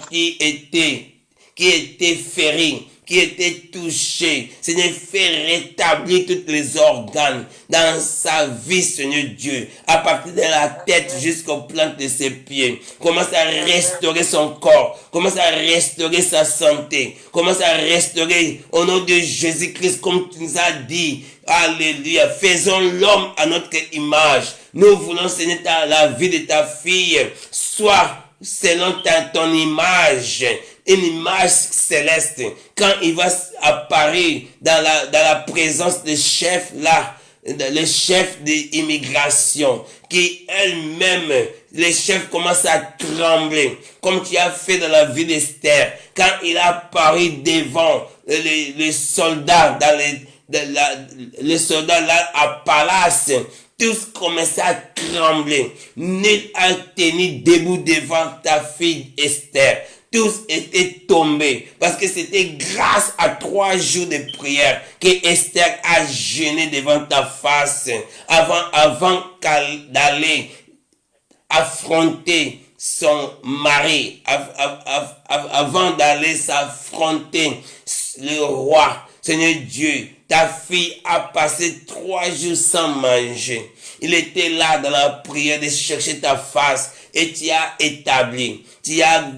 qui étaient féris, qui étaient touchés. Seigneur, fais rétablir tous les organes dans sa vie, Seigneur Dieu, à partir de la tête jusqu'aux plantes de ses pieds. Commence à restaurer son corps, commence à restaurer sa santé, commence à restaurer au nom de Jésus-Christ, comme tu nous as dit. Alléluia. Faisons l'homme à notre image. Nous voulons, Seigneur, la vie de ta fille soit selon ton image, une image céleste. Quand il va apparaître dans la présence des chefs là, les chefs d'immigration, qui elles-mêmes, les chefs commencent à trembler, comme tu as fait dans la vie d'Esther, quand il a apparu devant les soldats, les soldats là à Palace, tous commençaient à trembler. Nul a tenu debout devant ta fille Esther. Tous étaient tombés parce que c'était grâce à 3 jours de prière que Esther a jeûné devant ta face avant d'aller affronter son mari, avant d'aller s'affronter le roi. Seigneur Dieu, ta fille a passé 3 jours sans manger. Il était là dans la prière de chercher ta face et tu as établi, tu as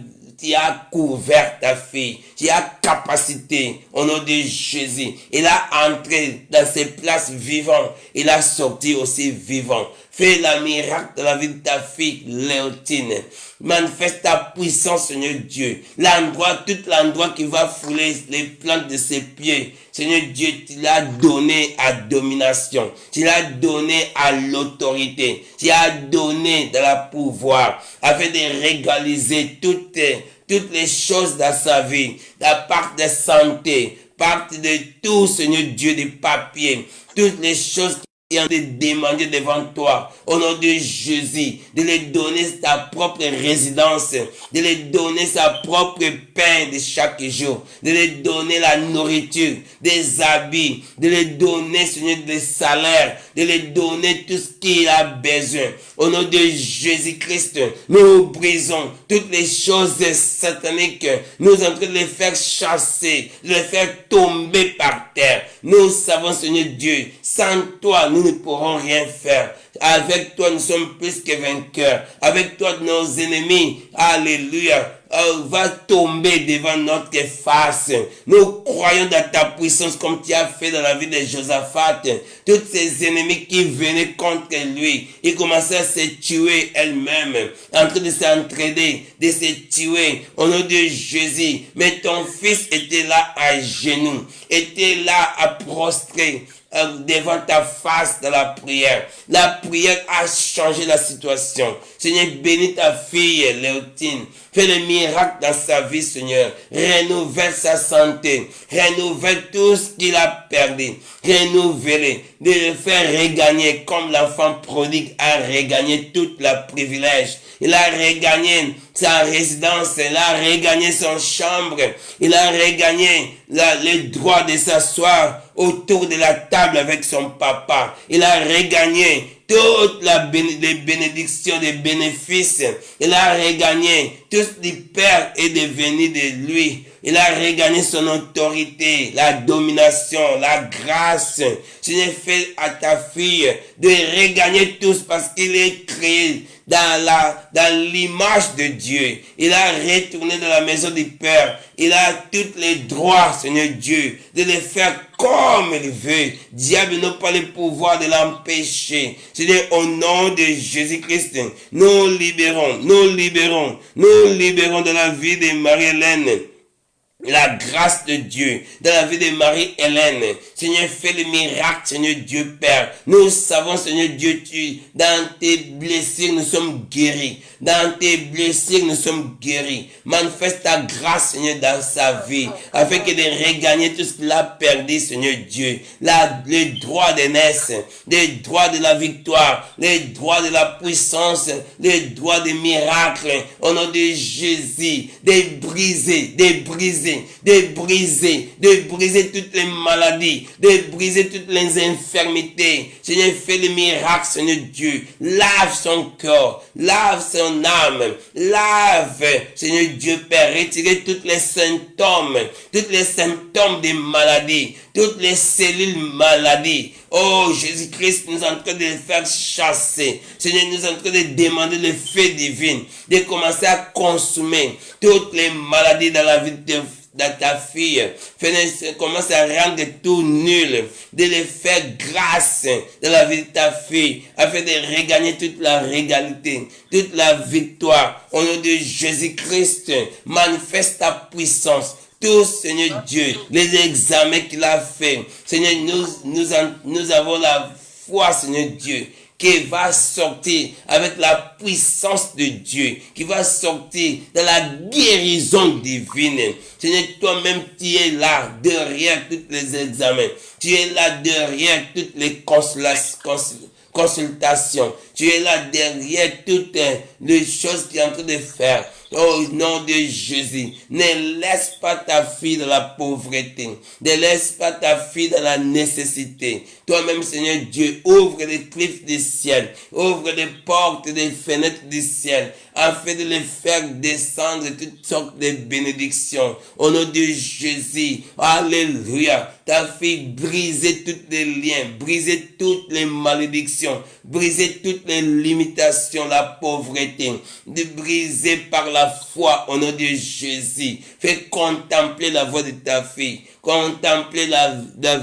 couvert ta fille, tu as capacité au nom de Jésus. Il a entré dans ses places vivantes, il a sorti aussi vivant. Fais la miracle de la vie de ta fille Léotine. Manifeste ta puissance, Seigneur Dieu. Tout l'endroit qui va fouler les plantes de ses pieds. Seigneur Dieu, tu l'as donné à domination. Tu l'as donné à l'autorité. Tu l'as donné de la pouvoir afin de régaliser toutes les choses dans sa vie. La part de santé, part de tout, Seigneur Dieu, des papiers, toutes les choses de demander devant toi, au nom de Jésus, de lui donner sa propre résidence, de lui donner sa propre pain de chaque jour, de lui donner la nourriture, des habits, de lui donner, Seigneur, des salaires, de lui donner tout ce qu'il a besoin. Au nom de Jésus-Christ, nous brisons toutes les choses sataniques, nous sommes en train de les faire chasser, de les faire tomber par terre. Nous savons, Seigneur Dieu, sans toi, nous ne pourrons rien faire. Avec toi, nous sommes plus que vainqueurs. Avec toi, nos ennemis, alléluia, va tomber devant notre face. Nous croyons dans ta puissance comme tu as fait dans la vie de Josaphat. Tous ces ennemis qui venaient contre lui, ils commençaient à se tuer elles-mêmes, en train de s'entraider, de se tuer au nom de Jésus. Mais ton fils était là à genoux, était là à prostrer devant ta face dans la prière. La prière a changé la situation. Seigneur, bénis ta fille Léotine. Fais le miracle dans sa vie, Seigneur. Renouvelle sa santé. Renouvelle tout ce qu'il a perdu. Renouvelle. De le faire regagner comme l'enfant prodigue a regagné tout le privilège. Il a regagné sa résidence. Il a regagné son chambre. Il a regagné le droit de s'asseoir autour de la table avec son papa. Il a regagné toutes les bénédictions, les bénéfices. Il a regagné tout ce que le Père est devenu de lui. Il a regagné son autorité, la domination, la grâce. Seigneur, fais à ta fille de regagner tous parce qu'il est créé dans l'image de Dieu. Il a retourné dans la maison du Père. Il a tous les droits, Seigneur Dieu, de les faire comme il veut. Diable n'a pas le pouvoir de l'empêcher. Seigneur, au nom de Jésus-Christ, nous libérons de la vie de Marie-Hélène la grâce de Dieu dans la vie de Marie-Hélène. Seigneur, fais le miracle, Seigneur Dieu Père. Nous savons, Seigneur Dieu, dans tes blessures, nous sommes guéris. Dans tes blessures, nous sommes guéris. Manifeste ta grâce, Seigneur, dans sa vie, afin qu'il ait regagné tout ce qu'il a perdu, Seigneur Dieu. Le droit d'aînesse, le droit de la victoire, le droit de la puissance, le droit des miracles, au nom de Jésus, de briser toutes les maladies, de briser toutes les infirmités. Seigneur, fais le miracle, Seigneur Dieu. Lave son corps, lave son âme, lave, Seigneur Dieu Père, retirez tous les symptômes des maladies, toutes les cellules maladies. Oh, Jésus-Christ nous est en train de les faire chasser. Seigneur, nous est en train de demander le feu divin, de commencer à consommer toutes les maladies dans la vie de ta fille. Commence à rendre tout nul, de les faire grâce dans la vie de ta fille, afin de regagner toute la régalité, toute la victoire. Au nom de Jésus-Christ, manifeste ta puissance. Tout, Seigneur Dieu, les examens qu'il a fait. Seigneur, nous avons la foi, Seigneur Dieu, qui va sortir avec la puissance de Dieu, qui va sortir dans la guérison divine. Seigneur, toi-même, tu es là derrière tous les examens. Tu es là derrière toutes les consultations. Tu es là derrière toutes les choses qu'il est en train de faire. Au nom de Jésus, ne laisse pas ta fille dans la pauvreté. Ne laisse pas ta fille dans la nécessité. Toi-même, Seigneur Dieu, ouvre les cliffs du ciel. Ouvre les portes des fenêtres du ciel, afin de les faire descendre toutes sortes de bénédictions. Au nom de Jésus, alléluia. Ta fille, brisez tous les liens, brisez toutes les malédictions, brisez toutes les limitations, la pauvreté, de briser par la foi au nom de Jésus. Fais contempler la voix de ta fille, contempler la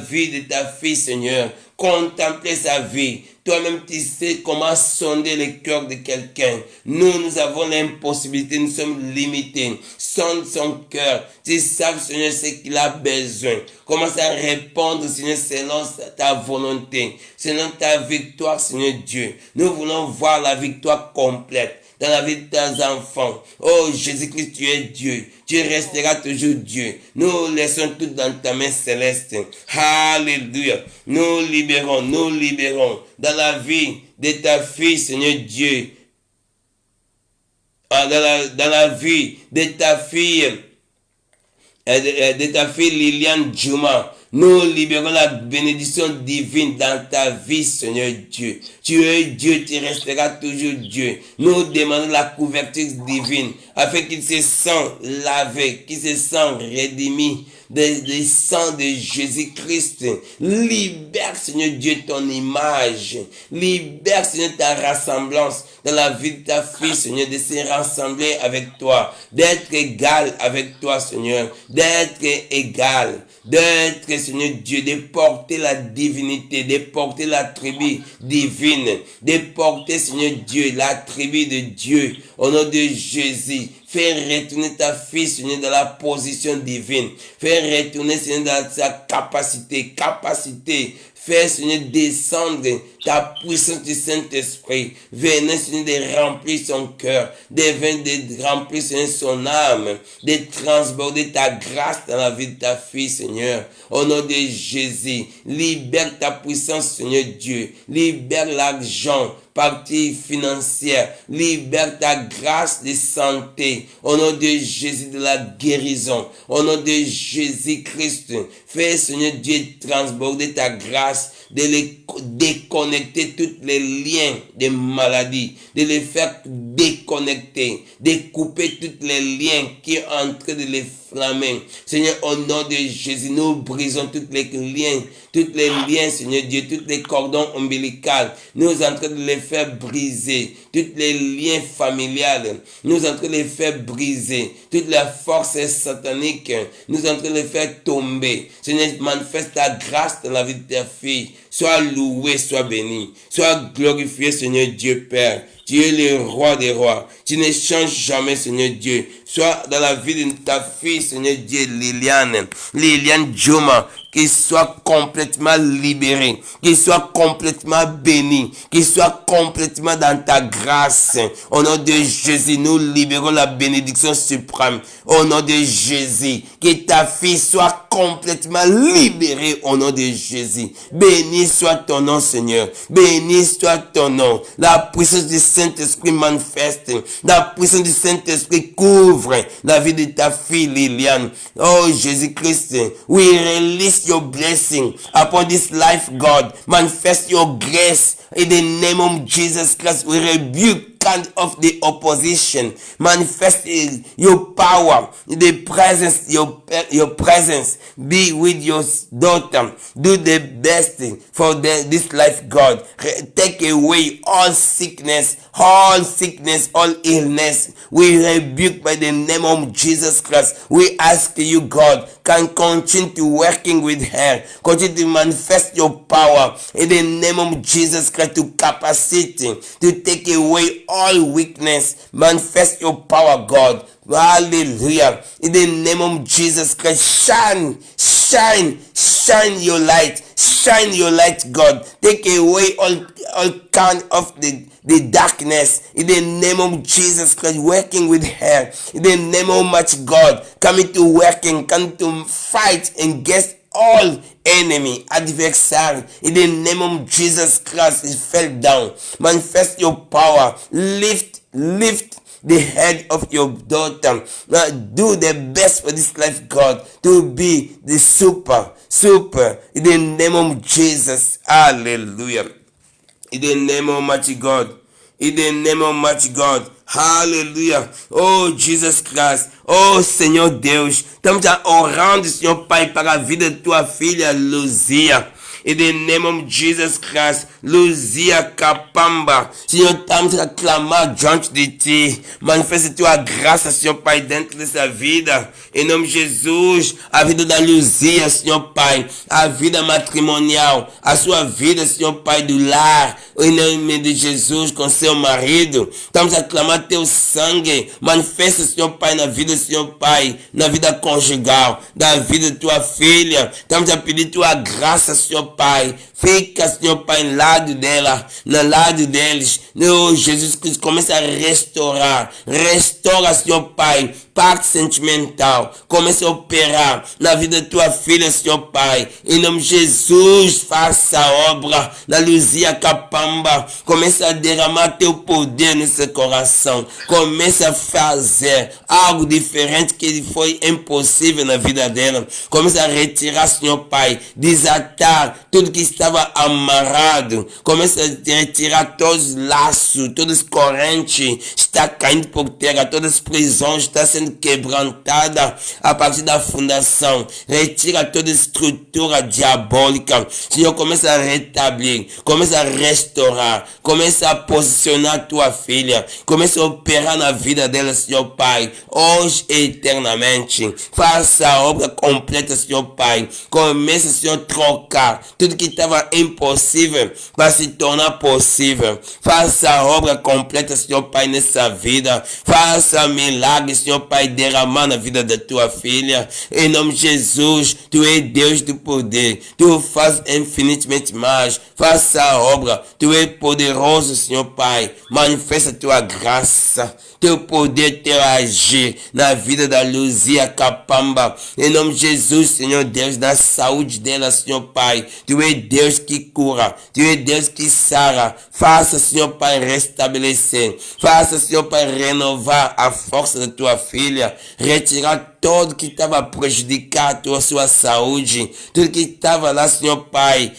vie de ta fille, Seigneur, contempler sa vie. Toi-même, tu sais comment sonder le cœur de quelqu'un. Nous avons l'impossibilité, nous sommes limités. Sonde son cœur. Tu sais, Seigneur, ce qu'il a besoin. Commence à répondre, Seigneur, selon ta volonté, selon ta victoire, Seigneur Dieu. Nous voulons voir la victoire complète dans la vie de tes enfants. Oh, Jésus-Christ, tu es Dieu. Tu resteras toujours Dieu. Nous laissons tout dans ta main céleste. Alléluia. Nous libérons dans la vie de ta fille, Seigneur Dieu. Dans la vie de ta fille Liliane Juma. Nous libérons la bénédiction divine dans ta vie, Seigneur Dieu. Tu es Dieu, tu resteras toujours Dieu. Nous demandons la couverture divine afin qu'il se sent lavé, qu'il se sent rédémi du sang de Jésus-Christ. Libère, Seigneur Dieu, ton image. Libère, Seigneur, ta rassemblance dans la vie de ta fille, Seigneur, de se rassembler avec toi, d'être égal avec toi, Seigneur, d'être, Seigneur Dieu, de porter la divinité, de porter la tribu divine, de porter, Seigneur Dieu, la tribu de Dieu, au nom de Jésus. Fais retourner ta fille, Seigneur, dans la position divine. Fais retourner, Seigneur, dans sa capacité. Fais, Seigneur, descendre ta puissance du Saint-Esprit. Venez, Seigneur, de remplir son cœur. De remplir, Seigneur, son âme. De transborder ta grâce dans la vie de ta fille, Seigneur. Au nom de Jésus, libère ta puissance, Seigneur Dieu. Libère l'argent, partie financière. Libère ta grâce de santé. Au nom de Jésus, de la guérison. Au nom de Jésus-Christ, fais, Seigneur Dieu, transborder ta grâce, de les déconnecter tous les liens de maladie, de les faire déconnecter, de couper tous les liens qui sont en train de les flammer. Seigneur, au nom de Jésus, nous brisons tous les liens, Seigneur Dieu, tous les cordons ombilicaux. Nous sommes en train de les faire briser. Tous les liens familiales, nous sommes en train de les faire briser. Toute la force satanique, nous sommes en train de les faire tomber. Seigneur, manifeste ta grâce dans la vie de ta fille. Sois loué, sois béni. Sois glorifié, Seigneur Dieu Père. Tu es le roi des rois. Tu ne changes jamais, Seigneur Dieu. Sois dans la vie de ta fille, Seigneur Dieu, Liliane Juma, qu'il soit complètement libéré, qu'il soit complètement béni, qu'il soit complètement dans ta grâce. Au nom de Jésus, nous libérons la bénédiction suprême. Au nom de Jésus, que ta fille soit complètement libérée au nom de Jésus. Béni soit ton nom, Seigneur. Béni soit ton nom. La puissance du Saint-Esprit manifeste. La puissance du Saint-Esprit couvre la vie de ta fille Liliane. Oh Jésus-Christ, we release your blessing upon this life, God. Manifest your grace in the name of Jesus Christ. We rebuke kind of the opposition. Manifest your power, the presence, your presence. Be with your daughter. Do the best thing for this life, God. Take away all sickness, all illness. We rebuke by the name of Jesus Christ. We ask you, God, can continue to working with her. Continue to manifest your power in the name of Jesus Christ, to capacity, to take away all weakness. Manifest your power, God. Hallelujah. In the name of Jesus Christ, shine your light. Shine your light, God. Take away all kind of the darkness. In the name of Jesus Christ, working with her. In the name of much God, coming to fight against all enemy, adversary. In the name of Jesus Christ, it fell down. Manifest your power. Lift the head of your daughter. Now do the best for this life, God, to be the super in the name of Jesus. Hallelujah. In the name of mighty God. In the name of mighty God. Hallelujah. Oh Jesus Christ. Oh Senhor Deus. Estamos orando, Senhor Pai, para a vida de tua filha Luzia. In the name of Jesus Christ, Luzia Kapamba, Senhor, estamos a clamar diante de ti. Manifesta tua graça, Senhor Pai, dentro dessa vida. Em nome de Jesus, a vida da Luzia, Senhor Pai, a vida matrimonial, a sua vida, Senhor Pai, do lar. Em nome de Jesus, com seu marido, estamos a clamar teu sangue. Manifesta, Senhor Pai, na vida, Senhor Pai, na vida conjugal, da vida de tua filha. Estamos a pedir tua graça, Senhor Pai. Fica, Senhor Pai, no lado dela, no lado deles. Oh, Jesus Cristo, começa a restaurar. Restaura, Senhor Pai, parte sentimental. Começa a operar na vida de tua filha, Senhor Pai. Em nome de Jesus, faça a obra na Luzia Kapamba. Começa a derramar teu poder nesse coração. Começa a fazer algo diferente que foi impossível na vida dela. Começa a retirar, Senhor Pai, desatar tudo que estava amarrado. Começa a retirar todos os laços, todas as correntes está caindo por terra, todas as prisões estão sendo quebrantadas a partir da fundação. Retira toda estrutura diabólica. Senhor, começa a retablir, começa a restaurar, começa a posicionar tua filha, começa a operar na vida dela, Senhor Pai, hoje e eternamente. Faça a obra completa, Senhor Pai. Começa, Senhor, a trocar tudo que estava impossível para se tornar possível. Faça a obra completa, Senhor Pai, nessa vida. Faça milagre, Senhor Pai, derramar na vida da tua filha. Em nome de Jesus, tu és Deus do poder. Tu faz infinitamente mais. Faça a obra. Tu és poderoso, Senhor Pai. Manifesta a tua graça, teu poder, teu agir na vida da Luzia Kapamba. Em nome de Jesus, Senhor Deus, da saúde dela, Senhor Pai. Tu és Deus que cura. Tu és Deus que sara. Faça, Senhor Pai, restabelecer. Faça, Senhor Pai, renovar a força da tua filha. Retirar tudo que estava prejudicando a sua saúde. Tudo que estava lá, Senhor Pai,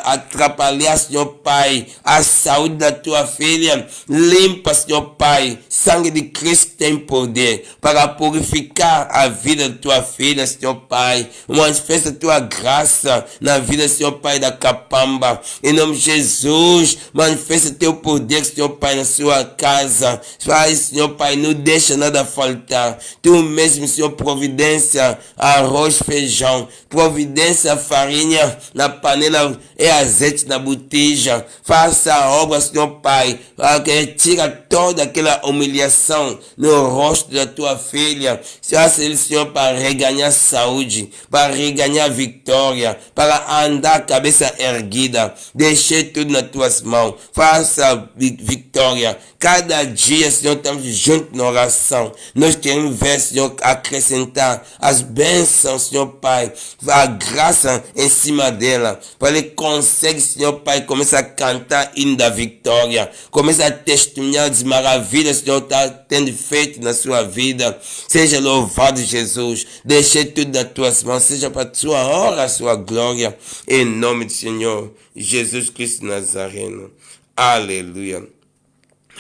atrapalhar, Senhor Pai, a saúde da tua filha. Limpa, Senhor Pai. Sangue de Cristo tem poder para purificar a vida da tua filha, Senhor Pai. Manifesta a tua graça na vida, Senhor Pai, da Kapamba. Em nome de Jesus, manifesta teu poder, Senhor Pai, na sua casa. Faz, Senhor Pai, não deixa nada faltar. Tu mesmo, Senhor, providência, arroz, feijão, providência, farinha na panela e azeite na botija. Faça a obra, Senhor Pai, tira toda aquela humilhação no rosto da tua filha. Senhor, para reganhar saúde, para reganhar vitória, para andar cabeça erguida. Deixei tudo nas tuas mãos. Faça vitória. Cada dia, Senhor, estamos juntos na oração. Nós queremos ver, Senhor, acrescentar as bênçãos, Senhor Pai, a graça em cima dela. Para ele consegue, Senhor Pai, começar a cantar hino da vitória. Começa a testemunhar as maravilhas que o Senhor está tendo feito na sua vida. Seja louvado, Jesus. Deixei tudo nas tuas mãos. Seja para a sua honra, a sua glória. Em nome do Senhor Jesus Cristo Nazareno. Aleluia.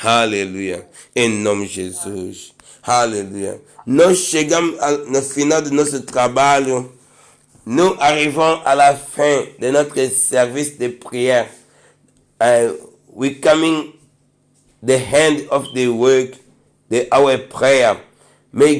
Aleluia. Em nome de Jesus. Aleluia. Nós chegamos no final do nosso trabalho. Nous arrivons à la fin de notre service de prière. We coming the end of the work, our prayer. May